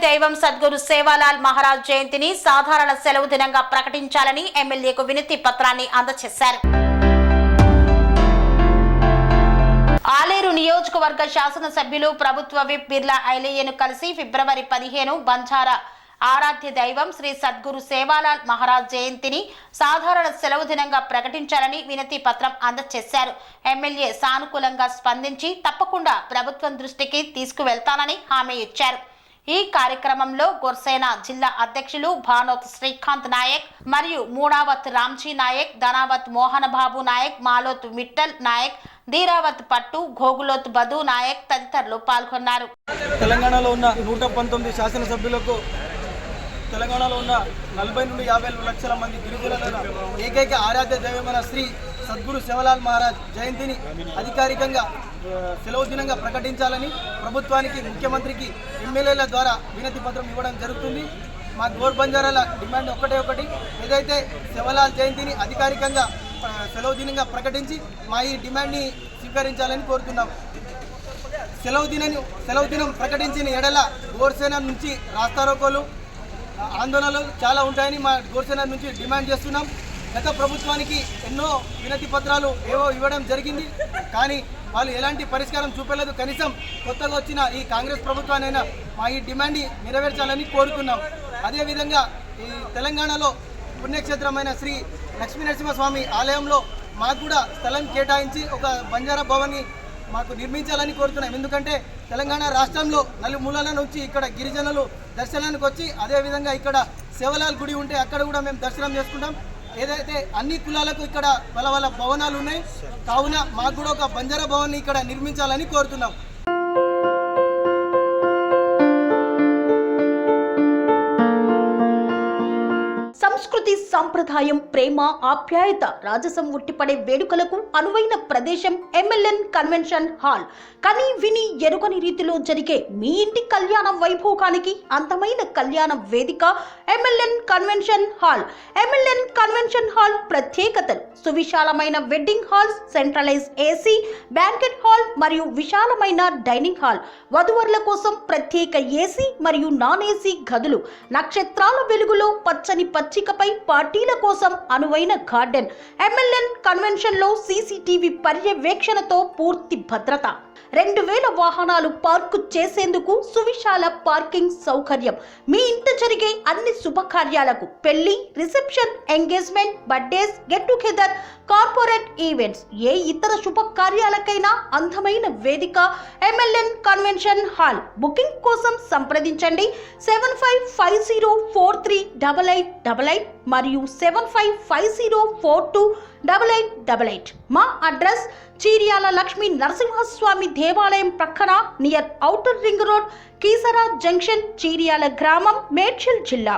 దైవం సద్గురు సేవాలాల్ మహారాజ్ జయంతిని సాధారణ సెలవు దినంగా ప్రకటించాలని ఎమ్మెల్యేకు వినతి పత్రాన్ని అందజేశారు. ఆలేరు నియోజకవర్గ శాసనసభ్యులు ప్రభుత్వ విప్ బిర్లా ఐలయ్యను కలిసి ఫిబ్రవరి 15 బంజారా ఆరాధ్య దైవం శ్రీ సద్గురు సేవాలాల్ మహారాజ్ జయంతిని సాధారణ సెలవు దినంగా ప్రకటించాలని వినతి పత్రం అందజేశారు. ఎమ్మెల్యే సానుకూలంగా స్పందించి తప్పకుండా ప్రభుత్వం దృష్టికి తీసుకువెళ్తానని హామీ ఇచ్చారు. ఈ కార్యక్రమంలో గోర్సేన జిల్లా అధ్యక్షులు భానోత్ శ్రీకాంత్ నాయక్ మరియు మూడావత్ రామ్జీ నాయక్, ధనావత్ మోహన్ బాబు నాయక్, మాలోత్ మిట్టల్ నాయక్, ధీరావత్ పట్టు, గోగులోత్ బదు నాయక్ తదితరులు పాల్గొన్నారు. తెలంగాణలో ఉన్న 119 శాసనసభ్యులకు తెలంగాణలో ఉన్న 40 నుండి 50 లక్షల మంది గిరిజనుల ఏకైక ఆరాధ్య దైవమైన శ్రీ సద్గురు సేవాలాల్ మహారాజ్ జయంతిని అధికారికంగా సెలవు దినంగా ప్రకటించాలని ప్రభుత్వానికి, ముఖ్యమంత్రికి, ఎమ్మెల్యేల ద్వారా వినతి పత్రం ఇవ్వడం జరుగుతుంది. మా గోర్ బంజారాల డిమాండ్ ఒకటి, ఏదైతే సేవాలాల్ జయంతిని అధికారికంగా సెలవు దినంగా ప్రకటించి మా ఈ డిమాండ్ని స్వీకరించాలని కోరుతున్నాం. సెలవు దినం ప్రకటించిన ఎడల గోర్సేన నుంచి రాస్తారోకోలు, ఆందోళనలు చాలా ఉంటాయని మా గోర్సేన నుంచి డిమాండ్ చేస్తున్నాం. గత ప్రభుత్వానికి ఎన్నో వినతి పత్రాలు ఏవో ఇవ్వడం జరిగింది, కానీ వాళ్ళు ఎలాంటి పరిష్కారం చూపలేదు. కనీసం కొత్తగా వచ్చిన ఈ కాంగ్రెస్ ప్రభుత్వానైనా మా ఈ డిమాండ్ని నెరవేర్చాలని కోరుతున్నాం. అదేవిధంగా ఈ తెలంగాణలో పుణ్యక్షేత్రమైన శ్రీ లక్ష్మీనరసింహస్వామి ఆలయంలో మాకు కూడా స్థలం కేటాయించి ఒక బంజారా భవన్ని మాకు నిర్మించాలని కోరుతున్నాం. ఎందుకంటే తెలంగాణ రాష్ట్రంలో నలుమూలల నుంచి ఇక్కడ గిరిజనులు దర్శనానికి వచ్చి, అదేవిధంగా ఇక్కడ సేవలాల్ గుడి ఉంటే అక్కడ కూడా మేము దర్శనం చేసుకుంటాం. ఏదైతే అన్ని కులాలకు ఇక్కడ వాళ్ళ భవనాలు ఉన్నాయి, కావున మాకు కూడా ఒక బంజారా భవన్ని ఇక్కడ నిర్మించాలని కోరుతున్నాం. సంస్కృతి, సంప్రదాయం, ప్రేమ, ఆప్యాయత, రాజసం ఉట్టిపడే వేడుకలకు అనువైన ప్రదేశం ఎంఎల్ఎన్ కన్వెన్షన్ హాల్. కని విని ఎరుగని రీతిలో జరిగే మీ ఇంటి కళ్యాణ వైభోగానికి అందమైన కళ్యాణ వేదిక MLN convention hall. MLN convention hall ప్రత్యేకతలు: సువిశాలమైన wedding halls, centralised AC banquet hall మరియు విశాలమైన డైనింగ్ హాల్, వధువరుల కోసం ప్రత్యేక ఏసీ మరియు నాన్ ఏసీ గదులు, నక్షత్రాల వెలుగులో పచ్చని పచ్చికపై పార్టీల కోసం అనువైన గార్డెన్. ఎంఎల్ఎన్ కన్వెన్షన్ లో సీసీటీవీ పర్యవేక్షణతో పూర్తి భద్రత, 2000 వాహనాలు పార్కు చేసేందుకు సువిశాల పార్కింగ్ సౌకర్యం. మీ ఇంట జరిగే అన్ని శుభకార్యాలకు, పెళ్లి, reception, engagement, birthdays, get together, corporate events, ఏ ఇతర శుభకార్యాలకైనా అందమైన వేదిక ఎంఎల్ఎన్ కన్వెన్షన్ హాల్. బుకింగ్ కోసం సంప్రదించండి 7550438888 మరియు 7550428888. మా అడ్రస్ చీర్యాల లక్ష్మీ నరసింహస్వామి దేవాలయం ప్రక్కన, near outer ring road, Keesara junction, Cheeryal గ్రామం, మేడ్చల్ జిల్లా.